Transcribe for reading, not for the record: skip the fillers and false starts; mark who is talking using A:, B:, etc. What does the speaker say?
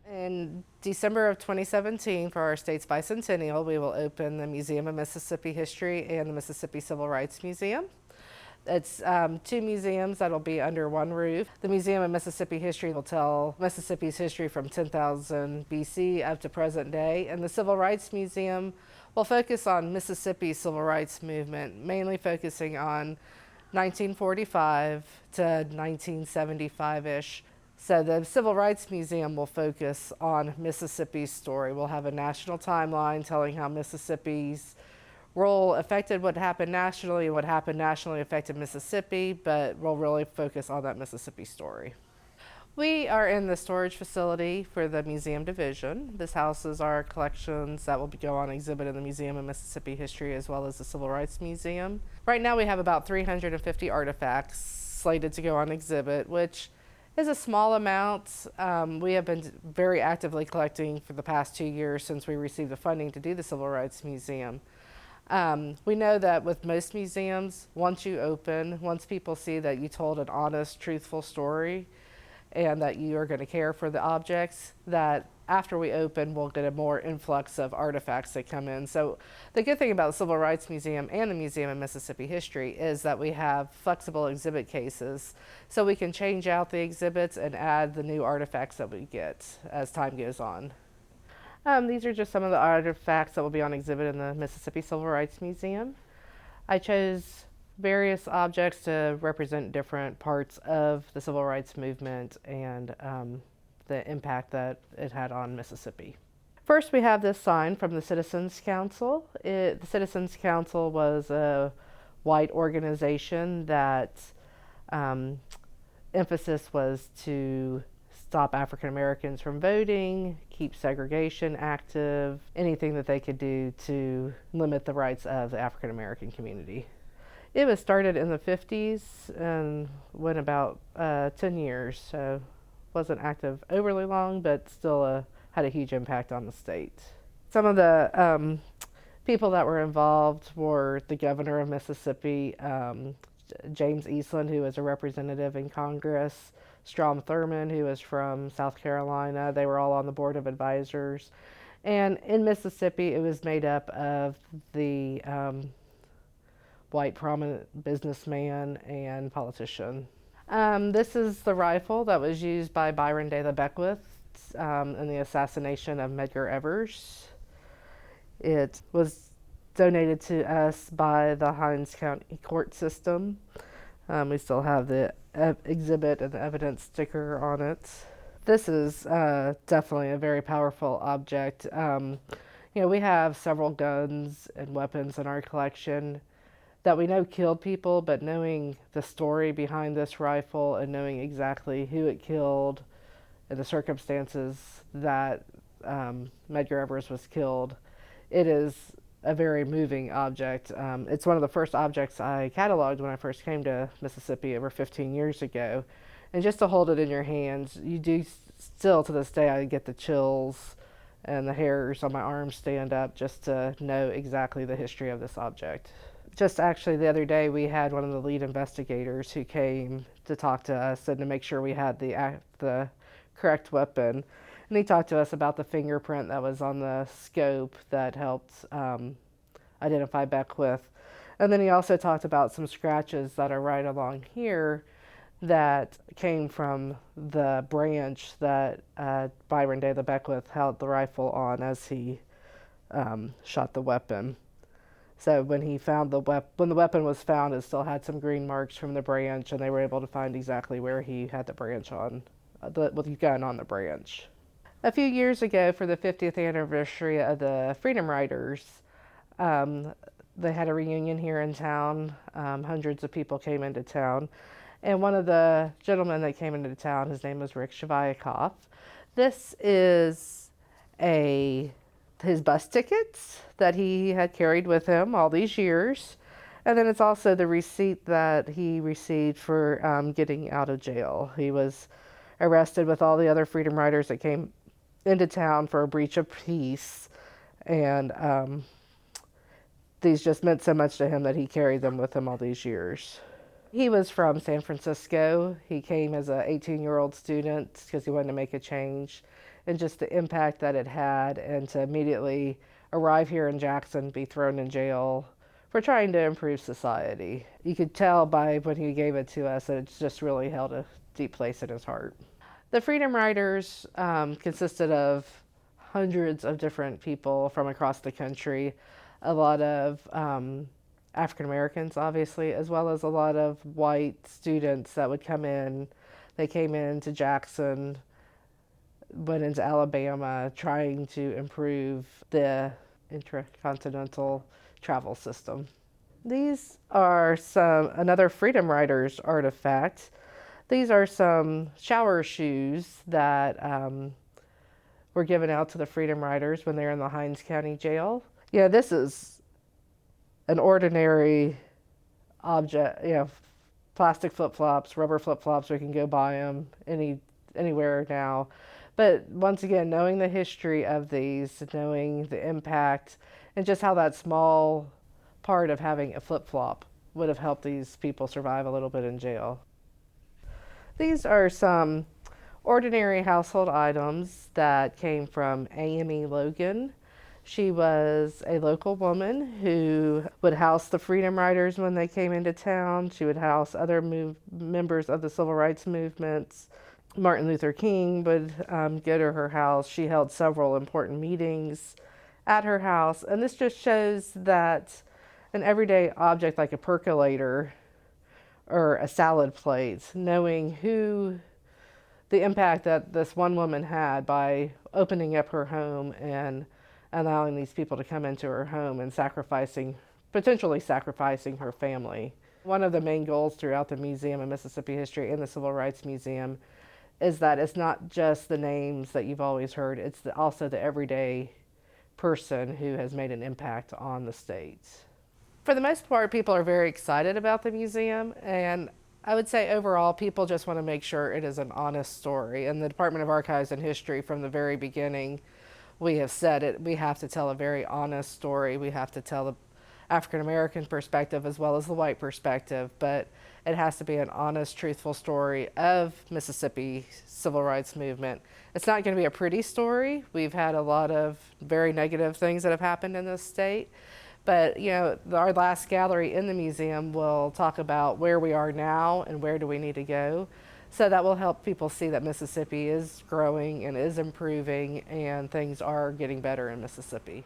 A: In December of 2017, for our state's bicentennial, we will open the Museum of Mississippi History and the Mississippi Civil Rights Museum. It's two museums that'll be under one roof. The Museum of Mississippi History will tell Mississippi's history from 10,000 BC up to present day, and the Civil Rights Museum will focus on Mississippi's civil rights movement, mainly focusing on 1945 to 1975-ish. So the Civil Rights Museum will focus on Mississippi's story. We'll have a national timeline telling how Mississippi's role affected what happened nationally, and what happened nationally affected Mississippi, but we'll really focus on that Mississippi story. We are in the storage facility for the museum division. This houses our collections that will go on exhibit in the Museum of Mississippi History as well as the Civil Rights Museum. Right now we have about 350 artifacts slated to go on exhibit, which is a small amount. We have been very actively collecting for the past 2 years since we received the funding to do the Civil Rights Museum. We know that with most museums, once you open, once people see that you told an honest, truthful story and that you are going to care for the objects, that after we open, we'll get a more influx of artifacts that come in. So the good thing about the Civil Rights Museum and the Museum of Mississippi History is that we have flexible exhibit cases, so we can change out the exhibits and add the new artifacts that we get as time goes on. These are just some of the artifacts that will be on exhibit in the Mississippi Civil Rights Museum. I chose various objects to represent different parts of the civil rights movement and the impact that it had on Mississippi. First, we have this sign from the Citizens Council. The Citizens Council was a white organization that emphasis was to stop African Americans from voting, keep segregation active, anything that they could do to limit the rights of the African American community. It was started in the 50s and went about 10 years, so wasn't active overly long, but still had a huge impact on the state. Some of the people that were involved were the governor of Mississippi, James Eastland, who was a representative in Congress, Strom Thurmond, who was from South Carolina. They were all on the board of advisors. And in Mississippi, it was made up of the white prominent businessman and politician. This is the rifle that was used by Byron De La Beckwith in the assassination of Medgar Evers. It was donated to us by the Hinds County Court System. We still have the exhibit and the evidence sticker on it. This is definitely a very powerful object. We have several guns and weapons in our collection that we know killed people, but knowing the story behind this rifle and knowing exactly who it killed and the circumstances that Medgar Evers was killed, it is a very moving object. It's one of the first objects I cataloged when I first came to Mississippi over 15 years ago. And just to hold it in your hands, you do still to this day, I get the chills and the hairs on my arms stand up just to know exactly the history of this object. Just actually the other day, we had one of the lead investigators who came to talk to us and to make sure we had the correct weapon. And he talked to us about the fingerprint that was on the scope that helped identify Beckwith. And then he also talked about some scratches that are right along here that came from the branch that Byron De La Beckwith held the rifle on as he shot the weapon. So when he found when the weapon was found, it still had some green marks from the branch, and they were able to find exactly where he had the branch on, with the gun on the branch. A few years ago, for the 50th anniversary of the Freedom Riders, they had a reunion here in town. Hundreds of people came into town. And one of the gentlemen that came into town, his name was Rick Shaviakoff. This is his bus tickets that he had carried with him all these years. And then it's also the receipt that he received for getting out of jail. He was arrested with all the other Freedom Riders that came into town for a breach of peace. And these just meant so much to him that he carried them with him all these years. He was from San Francisco. He came as an 18-year-old student because he wanted to make a change. and just the impact that it had, and to immediately arrive here in Jackson, be thrown in jail for trying to improve society. You could tell by when he gave it to us that it's just really held a deep place in his heart. The Freedom Riders consisted of hundreds of different people from across the country, a lot of African Americans, obviously, as well as a lot of white students that would come in. They came into Jackson, went into Alabama, trying to improve the intercontinental travel system. These are another Freedom Riders artifact. These are some shower shoes that were given out to the Freedom Riders when they were in the Hinds County Jail. Yeah, this is an ordinary object, plastic flip-flops, rubber flip-flops. We can go buy them anywhere now. But once again, knowing the history of these, knowing the impact, and just how that small part of having a flip-flop would have helped these people survive a little bit in jail. These are some ordinary household items that came from Amy Logan. She was a local woman who would house the Freedom Riders when they came into town. She would house other members of the civil rights movements. Martin Luther King would go to her house. She held several important meetings at her house. And this just shows that an everyday object like a percolator or a salad plate, knowing the impact that this one woman had by opening up her home and allowing these people to come into her home and potentially sacrificing her family. One of the main goals throughout the Museum of Mississippi History and the Civil Rights Museum is that it's not just the names that you've always heard, it's also the everyday person who has made an impact on the state. For the most part, people are very excited about the museum, and I would say overall, people just want to make sure it is an honest story. And the Department of Archives and History, from the very beginning, we have said it, we have to tell a very honest story. We have to tell the African American perspective as well as the white perspective, but it has to be an honest, truthful story of Mississippi civil rights movement. It's not going to be a pretty story. We've had a lot of very negative things that have happened in this state. But, our last gallery in the museum will talk about where we are now and where do we need to go. So that will help people see that Mississippi is growing and is improving and things are getting better in Mississippi.